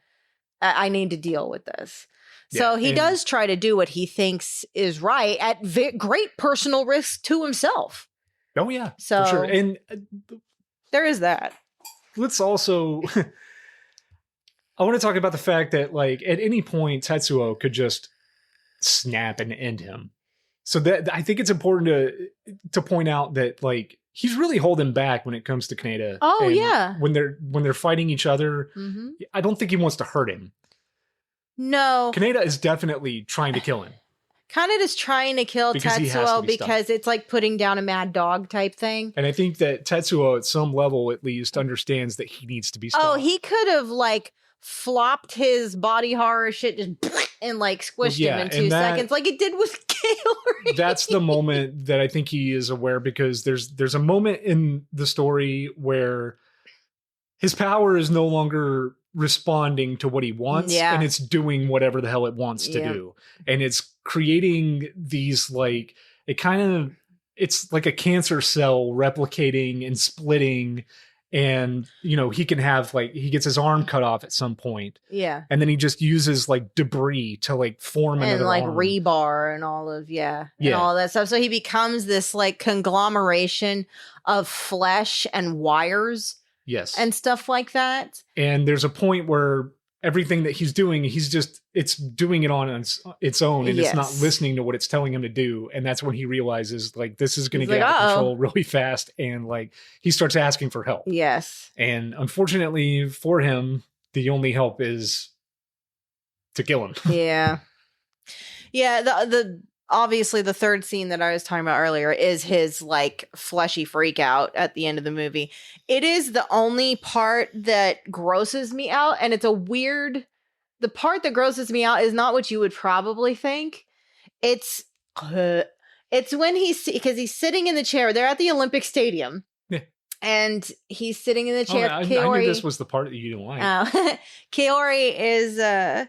I need to deal with this. So he does try to do what he thinks is right at great personal risk to himself.
Oh, yeah.
So
for sure. And
there is that.
let's also... I want to talk about the fact that like at any point Tetsuo could just snap and end him. So that I think it's important to point out that like he's really holding back when it comes to Kaneda.
Oh,
And
yeah.
when they're fighting each other, I don't think he wants to hurt him.
No.
Kaneda is definitely trying to kill him.
Kaneda's trying to kill
Because he has to
Tetsuo
be
because
stopped.
it's like putting down a mad dog type thing.
And I think that Tetsuo at some level at least understands that he needs to be stopped.
Oh, he could have like flopped his body horror shit just and like squished him in 2 seconds like it did with Kaori.
That's the moment that I think he is aware, because there's a moment in the story where his power is no longer responding to what he wants, and it's doing whatever the hell it wants to do. And it's creating these like it's like a cancer cell replicating and splitting. And, you know, he can have like, he gets his arm cut off at some point.
Yeah.
And then he just uses like debris to like form another
like
arm.
rebar and all of, and all that stuff. So he becomes this like conglomeration of flesh and wires.
Yes.
And stuff like that.
And there's a point where everything that he's doing, it's doing it on its own, and it's not listening to what it's telling him to do. And that's when he realizes like this is going to get out of control really fast. And like he starts asking for help.
Yes.
And unfortunately for him, the only help is to kill him.
Yeah. Yeah. The obviously the third scene that I was talking about earlier is his like fleshy freak out at the end of the movie. It is the only part that grosses me out. And it's the part that grosses me out is not what you would probably think. It's when because he's sitting in the chair. They're at the Olympic Stadium. Yeah. And he's sitting in the chair.
I knew this was the part that you didn't like.
Kaori is,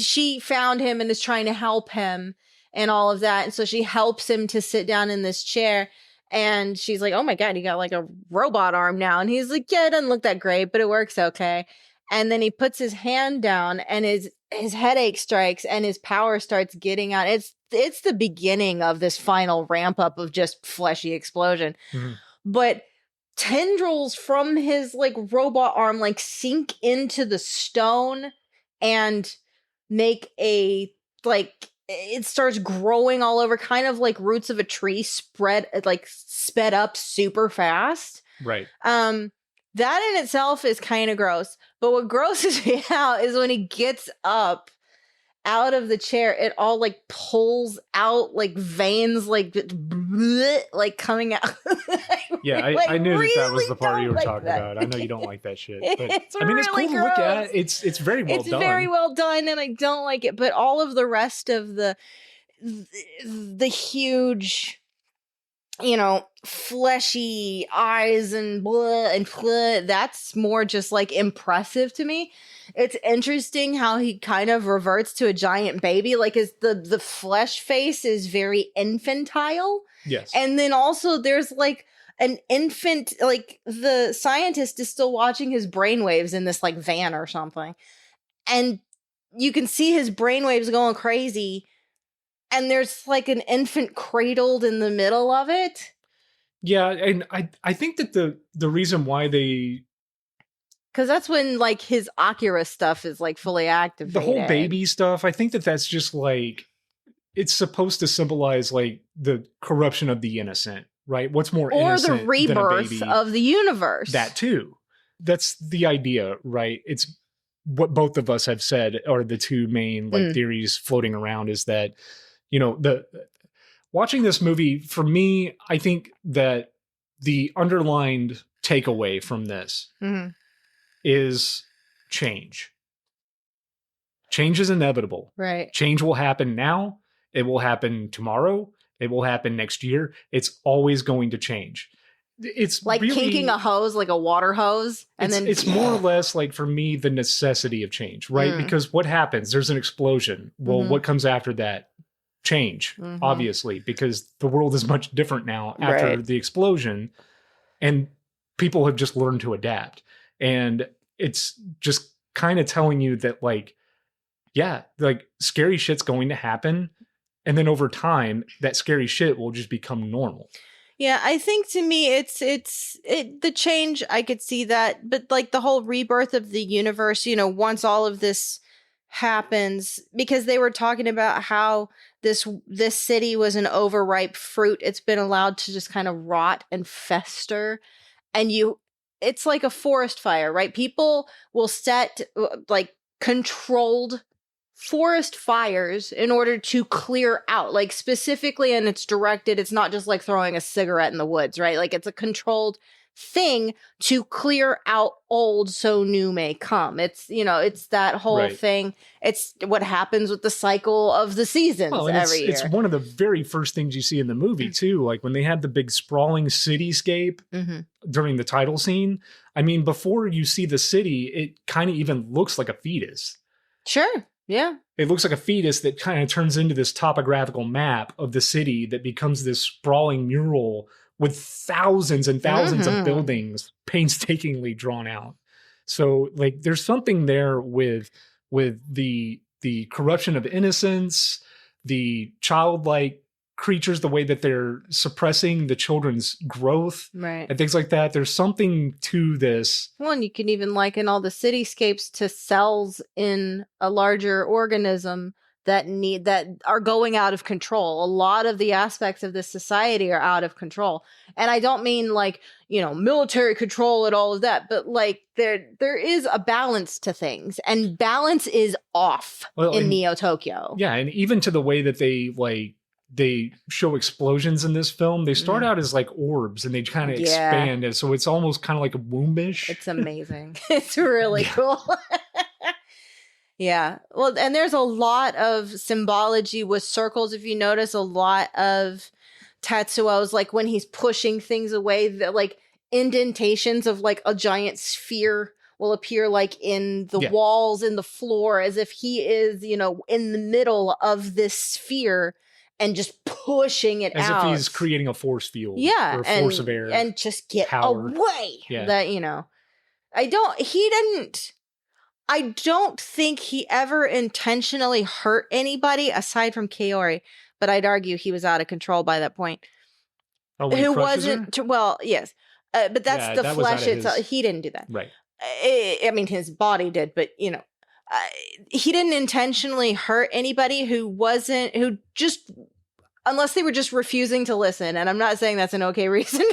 she found him and is trying to help him and all of that. And so she helps him to sit down in this chair. And she's like, oh my God, you got like a robot arm now. And he's like, yeah, it doesn't look that great, but it works okay. And then he puts his hand down and his headache strikes and his power starts getting out. It's the beginning of this final ramp up of just fleshy explosion. Mm-hmm. But tendrils from his like robot arm like sink into the stone and make a like it starts growing all over, kind of like roots of a tree sped up super fast.
Right.
That in itself is kind of gross. But what grosses me out is when he gets up out of the chair, it all like pulls out like veins, like coming out.
Yeah, I knew really that was the part you were talking about. I know you don't like that shit. But it's I mean, really it's cool to look at. It's very well done. It's very well done, and I don't like it. But all of the rest of the huge, you know, fleshy eyes and blah, that's more just like impressive to me. It's interesting how he kind of reverts to a giant baby. Like the flesh face is very infantile. Yes.
And then also there's like an infant, like the scientist is still watching his brainwaves in this like van or something. And you can see his brainwaves going crazy. And there's like an infant cradled in the middle of it.
Yeah. And I think that the reason why they...
Because that's when like his Akira stuff is like fully activated.
The whole baby stuff, I think that's just like, it's supposed to symbolize like the corruption of the innocent, right? What's more innocent
or the rebirth
than a baby?
Of the universe.
That too. That's the idea, right? It's what both of us have said are the two main like theories floating around, is that, you know, watching this movie, for me, I think that the underlined takeaway from this is change. Change is inevitable.
Right.
Change will happen now. It will happen tomorrow. It will happen next year. It's always going to change. It's
like
really,
kinking a hose, like a water hose. And then
it's more or less like, for me, the necessity of change, right? Because what happens? There's an explosion. Well, what comes after that? Change, obviously, because the world is much different now after the explosion, and people have just learned to adapt. And it's just kind of telling you that, like, yeah, like scary shit's going to happen. And then over time, that scary shit will just become normal.
Yeah, I think to me the change, I could see that, but like the whole rebirth of the universe, once all of this happens, because they were talking about how this city was an overripe fruit. It's been allowed to just kind of rot and fester, and it's like a forest fire, right? People will set like controlled forest fires in order to clear out, like specifically, and it's directed, it's not just like throwing a cigarette in the woods, right? Like it's a controlled thing to clear out old so new may come. It's that whole thing. It's what happens with the cycle of the seasons every year.
It's one of the very first things you see in the movie too, like when they had the big sprawling cityscape during the title scene. I mean, before you see the city, it kind of even looks like a fetus.
Sure. Yeah.
It looks like a fetus that kind of turns into this topographical map of the city that becomes this sprawling mural with thousands and thousands of buildings painstakingly drawn out. So like there's something there with the corruption of innocence, the childlike creatures, the way that they're suppressing the children's growth,
right,
and things like that. There's something to this.
Well, and you can even liken all the cityscapes to cells in a larger organism that are going out of control. A lot of the aspects of this society are out of control. And I don't mean like, military control and all of that, but like there is a balance to things, and balance is off in Neo Tokyo.
Yeah, and even to the way that they show explosions in this film. They start out as like orbs and they kind of expand. And so it's almost kind of like a wombish.
It's amazing. It's really cool. Yeah. Well, and there's a lot of symbology with circles. If you notice, a lot of Tetsuo's, like when he's pushing things away, the like indentations of like a giant sphere will appear like in the walls, in the floor, as if he is, in the middle of this sphere and just pushing it
out.
As
if he's creating a force field.
Yeah.
Or a force of air.
And just get
power.
Away.
Yeah.
That, I don't think he ever intentionally hurt anybody aside from Kaori, but I'd argue he was out of control by that point.
Oh,
who wasn't, well, yes. But that's the flesh itself. He didn't do that.
Right.
I mean, his body did, but, he didn't intentionally hurt anybody unless they were just refusing to listen. And I'm not saying that's an okay reason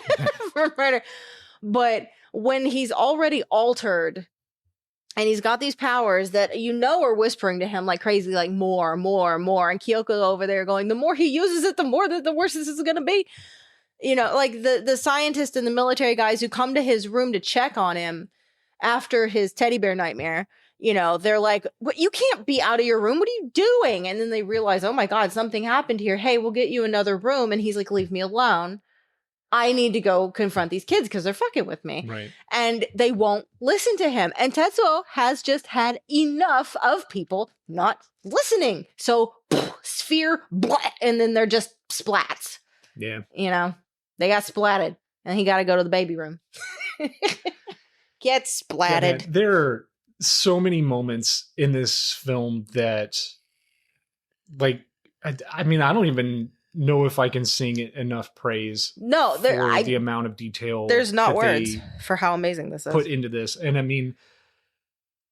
for murder, but when he's already altered and he's got these powers that are whispering to him like crazy, like more, and Kyoko over there going, the more he uses it, the worse this is going to be. Like the scientists and the military guys who come to his room to check on him after his teddy bear nightmare, they're like, "What? You can't be out of your room. What are you doing?" And then they realize, oh my God, something happened here. Hey, we'll get you another room. And he's like, leave me alone. I need to go confront these kids because they're fucking with me.
Right.
And they won't listen to him. And Tetsuo has just had enough of people not listening. So sphere, blah, and then they're just splats.
Yeah.
They got splatted and he got to go to the baby room. Get splatted.
Yeah, there are so many moments in this film that, like, I mean, I don't even know if I can sing enough praise.
No,
for the amount of detail.
There's not words for how amazing this is.
Put into this, and I mean,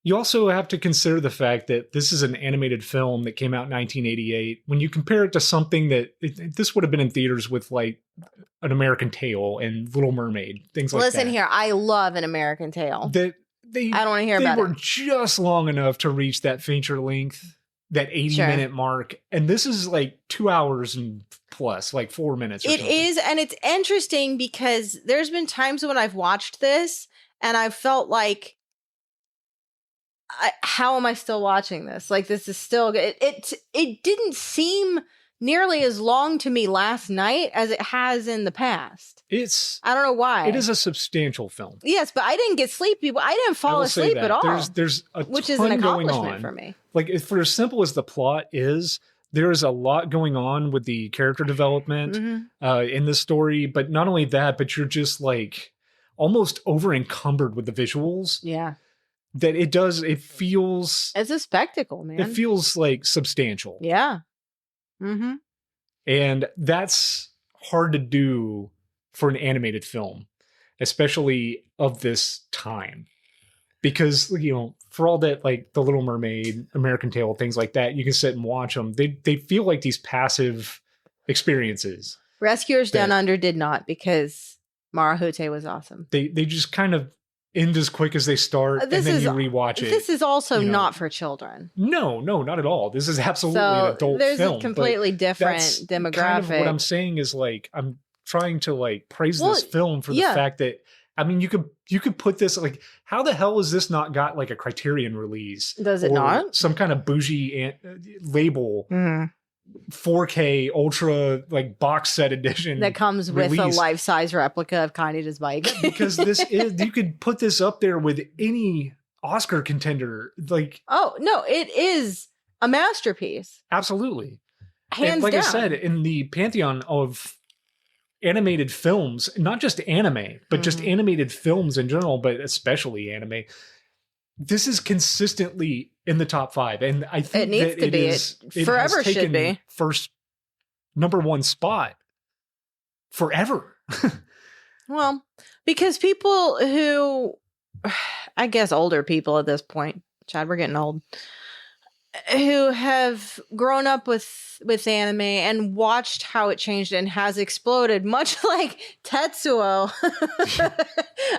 you also have to consider the fact that this is an animated film that came out in 1988. When you compare it to something that this would have been in theaters with, like, An American Tail and Little Mermaid, things like that.
Listen here, I love An American Tail.
I don't
want to hear about it.
They were just long enough to reach that feature length, that 80-minute mark, and this is like 2 hours and plus, like 4 minutes.
It is, and it's interesting because there's been times when I've watched this and I've felt like, how am I still watching this? Like, this is still good. It didn't seem nearly as long to me last night as it has in the past. I don't know why.
It is a substantial film.
Yes, but I didn't get sleepy. I didn't fall asleep at all.
There's a
which
ton
is an accomplishment
going on
for me.
Like, for as simple as the plot is, there is a lot going on with the character development in the story. But not only that, but you're just like almost over encumbered with the visuals.
Yeah.
That it feels...
It's a spectacle, man.
It feels like substantial.
Yeah. Mm-hmm.
And that's hard to do for an animated film, especially of this time. Because, for all that, like The Little Mermaid, American Tail, things like that, you can sit and watch them. They feel like these passive experiences.
Rescuers Down Under did not, because Marahute was awesome.
They just kind of end as quick as they start, and then you rewatch it.
This is also not for children.
No, not at all. This is absolutely an adult
there's
film.
A completely different demographic.
Kind of what I'm saying is, like, I'm trying to, like, praise this film for the fact that, I mean, you could put this, like, how the hell has this not got, like, a Criterion release?
Does it not?
Some kind of bougie label.
Mm-hmm.
4K ultra, like, box set edition
that comes with a life-size replica of Kaneda's bike.
Because you could put this up there with any Oscar contender. Like,
oh no, it is a masterpiece.
Absolutely.
Hands
down.
I
said, in the pantheon of animated films, not just anime, but just animated films in general, but especially anime, this is consistently in the top 5, and I think
it needs to be. It forever should be
first number 1 spot forever.
Well, because people who, I guess, older people at this point, Chad, we're getting old, who have grown up with anime and watched how it changed and has exploded, much like Tetsuo.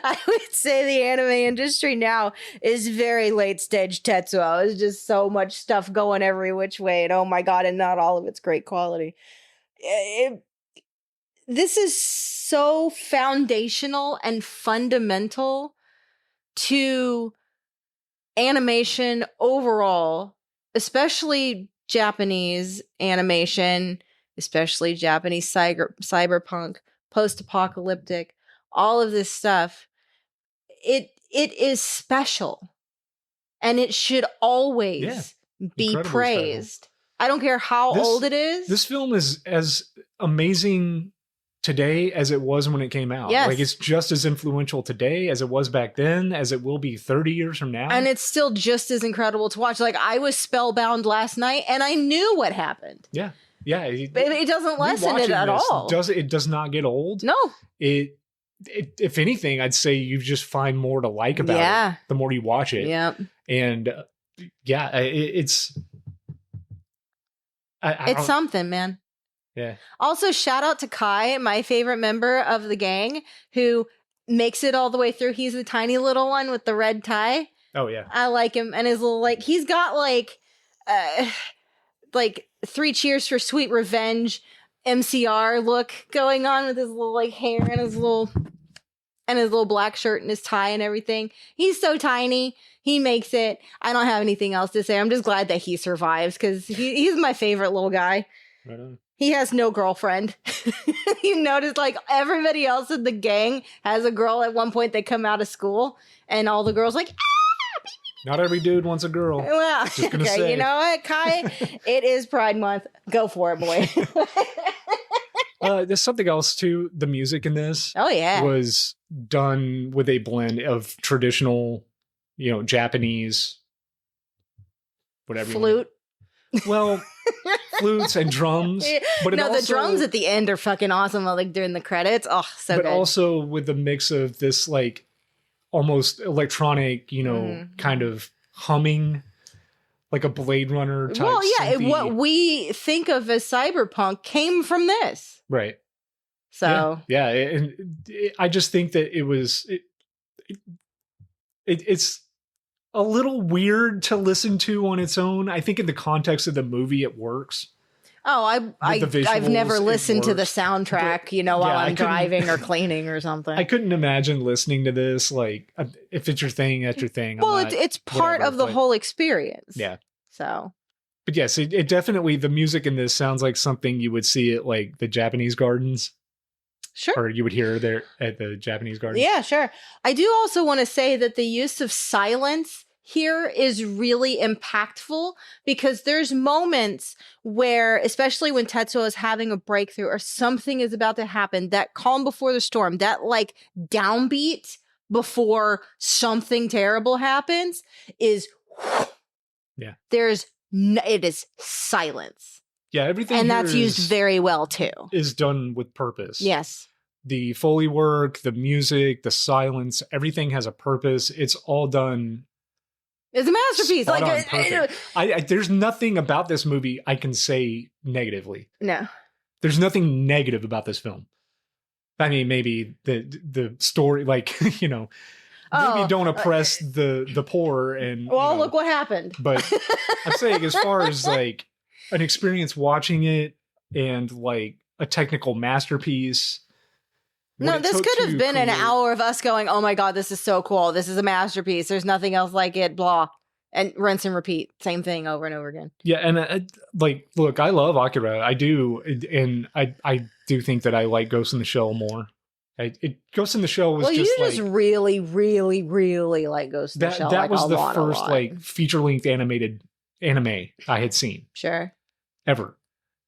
I would say the anime industry now is very late stage Tetsuo. It's just so much stuff going every which way, and oh my god, and not all of it's great quality. This is so foundational and fundamental to animation overall, especially Japanese animation, especially Japanese cyberpunk, post-apocalyptic, all of this stuff. It is special, and it should always be praised. Special. I don't care how old it is.
This film is as amazing today as it was when it came out.
Yes.
Like, it's just as influential today as it was back then, as it will be 30 years from now.
And it's still just as incredible to watch. Like, I was spellbound last night and I knew what happened.
Yeah.
It doesn't lessen it at all.
It does not get old.
No.
It if anything, I'd say you just find more to like about it the more you watch it.
Yeah.
And it's
something, man.
Yeah.
Also, shout out to Kai, my favorite member of the gang, who makes it all the way through. He's the tiny little one with the red tie.
Oh yeah.
I like him, and his little, like, he's got like 3 Cheers for Sweet Revenge MCR look going on with his little, like, hair and his little black shirt and his tie and everything. He's so tiny. He makes it. I don't have anything else to say. I'm just glad that he survives, because he's my favorite little guy.
Right on.
He has no girlfriend. You notice, like, everybody else in the gang has a girl at one point. They come out of school, and all the girls like, ah!
Not every dude wants a girl.
Well, okay, say. You know what, Kai? It is Pride Month. Go for it, boy.
There's something else too. The music in this, was done with a blend of traditional, Japanese, whatever.
Flute.
Well, flutes and drums. But
the drums at the end are fucking awesome. Like, during the credits. Oh, so good.
But also with the mix of this, like, almost electronic, kind of humming, like a Blade Runner type.
Well, yeah,
synthy.
What we think of as cyberpunk came from this.
Right.
So.
Yeah. And I just think that it's a little weird to listen to on its own. I think in the context of the movie, it works.
Oh, I've never listened to the soundtrack, while I'm driving or cleaning or something.
I couldn't imagine listening to this. Like, if it's your thing, that's your thing.
Well, it's part of the whole experience.
Yeah.
So.
But yes, it definitely, the music in this sounds like something you would see at, like, the Japanese gardens.
Sure.
Or you would hear there at the Japanese gardens.
Yeah, sure. I do also want to say that the use of silence here is really impactful, because there's moments where, especially when Tetsuo is having a breakthrough or something is about to happen, that calm before the storm, that, like, downbeat before something terrible happens is, it is silence.
Yeah, everything,
and that's used very well too.
Is done with purpose.
Yes.
the Foley work, the music, the silence, everything has a purpose. It's all done.
It's a masterpiece.
spot
Like,
on perfect. There's nothing about this movie I can say negatively.
no.
There's nothing negative about this film. I mean, maybe the story, like, maybe don't oppress the poor and.
Well, look what happened.
But I'm saying, as far as like an experience watching it and like a technical masterpiece.
No, this could have been an hour of us going, oh my God, this is so cool. This is a masterpiece. There's nothing else like it, blah. And rinse and repeat. Same thing over and over again.
Yeah, and look, I love Akira. I do. And I do think that I like Ghost in the Shell more. Ghost in the Shell was just
really, really, really like Ghost in the Shell.
That was the first like feature-length animated anime I had seen.
Sure.
Ever.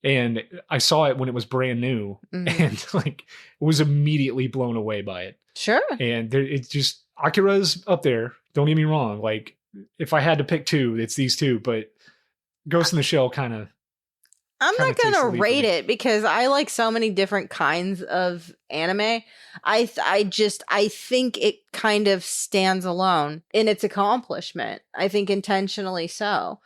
And I saw it when it was brand new, and like was immediately blown away by it.
Sure.
And it's just Akira's up there. Don't get me wrong. Like if I had to pick two, it's these two. But Ghost in the Shell kind of.
I'm not gonna rate it because I like so many different kinds of anime. I think it kind of stands alone in its accomplishment. I think intentionally so.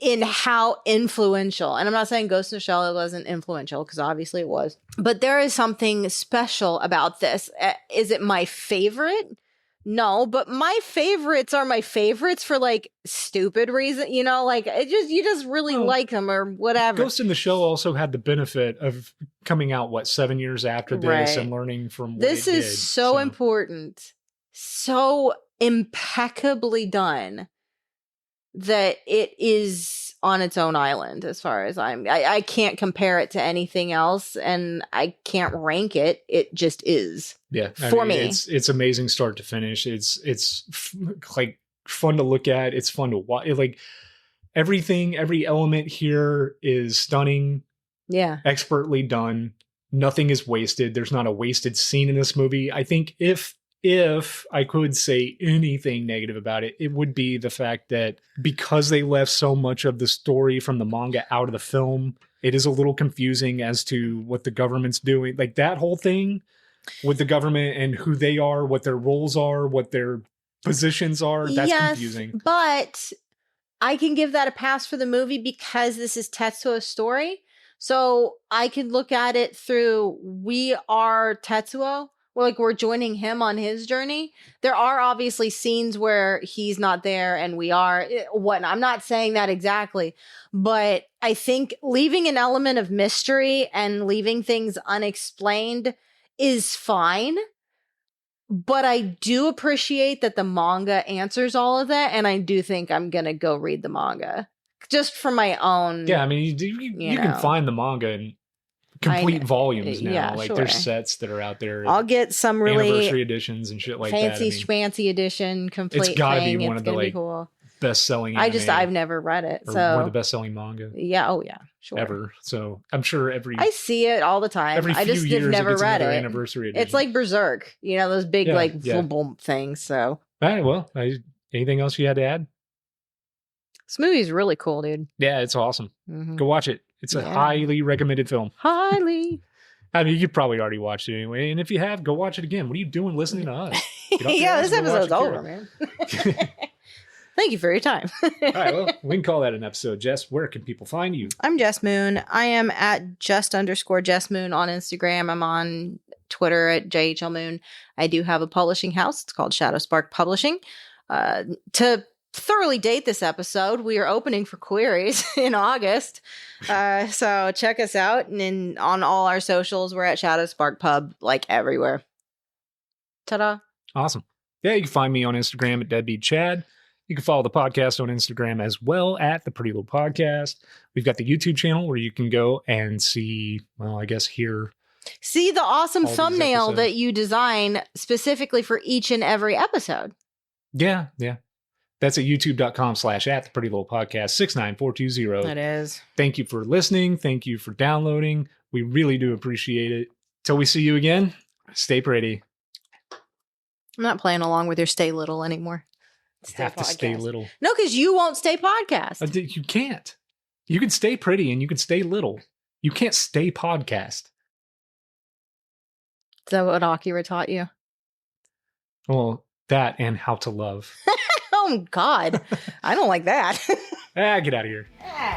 In how influential, and I'm not saying Ghost in the Shell it wasn't influential, because obviously it was, but there is something special about this. Is it my favorite? No, but my favorites are my favorites for like stupid reason, like you just really like them or whatever.
Ghost in the Shell also had the benefit of coming out 7 years after this and learning from what
this
it
is
did,
so important, so impeccably done, that it is on its own island as far as I can't compare it to anything else, and I can't rank it. It just is.
Yeah.
For me.
It's amazing start to finish. It's like fun to look at. It's fun to watch. Like everything, every element here is stunning.
Yeah.
Expertly done. Nothing is wasted. There's not a wasted scene in this movie. I think if I could say anything negative about it, it would be the fact that because they left so much of the story from the manga out of the film, it is a little confusing as to what the government's doing. Like that whole thing with the government and who they are, what their roles are, what their positions are. That's confusing.
But I can give that a pass for the movie because this is Tetsuo's story. So I could look at it through, we are Tetsuo. We're joining him on his journey. There are obviously scenes where he's not there and we are. I'm not saying that exactly, but I think leaving an element of mystery and leaving things unexplained is fine. But I do appreciate that the manga answers all of that, and I do think I'm going to go read the manga just for my own.
Yeah, I mean, you can find the manga in complete volumes now.
Yeah,
like there's sets that are out there.
I'll get some really
anniversary editions and shit like
fancy
that.
schmancy edition complete.
It's got to be one
it's
of the like
cool.
best-selling.
I've never read it, so
one of the best-selling manga.
Yeah, oh yeah, sure.
Ever. So I'm sure
I see it all the time. I just have never read it.
Anniversary edition.
It's like Berserk, those big boom things. So.
All right. Well, anything else you had to add?
This movie's really cool, dude.
Yeah, it's awesome. Mm-hmm. Go watch it. It's a highly recommended film.
Highly.
I mean, you probably already watched it anyway. And if you have, go watch it again. What are you doing listening to us?
Yeah, this episode's over, man. Thank you for your time.
All right, well, we can call that an episode. Jess, where can people find you?
I'm Jess Moon. I am at _Jess Moon on Instagram. I'm on Twitter at JHL Moon. I do have a publishing house. It's called Shadow Spark Publishing. To thoroughly date this episode, we are opening for queries in August. So check us out. And on all our socials, we're at Shadow Spark Pub, like everywhere. Ta-da.
Awesome. Yeah, you can find me on Instagram at Deadbeat Chad. You can follow the podcast on Instagram as well at The Pretty Little Podcast. We've got the YouTube channel where you can go and see, hear.
See the awesome thumbnail that you design specifically for each and every episode.
Yeah. That's at youtube.com/at The Pretty Little Podcast 69420.
It is.
Thank you for listening. Thank you for downloading. We really do appreciate it. Till we see you again, stay pretty.
I'm not playing along with your stay little anymore.
You have to stay little.
No, because you won't stay podcast.
You can't. You can stay pretty and you can stay little. You can't stay podcast.
that what Akira taught you?
Well, that and how to love.
Oh, God. I don't like that.
Get out of here.
Ah.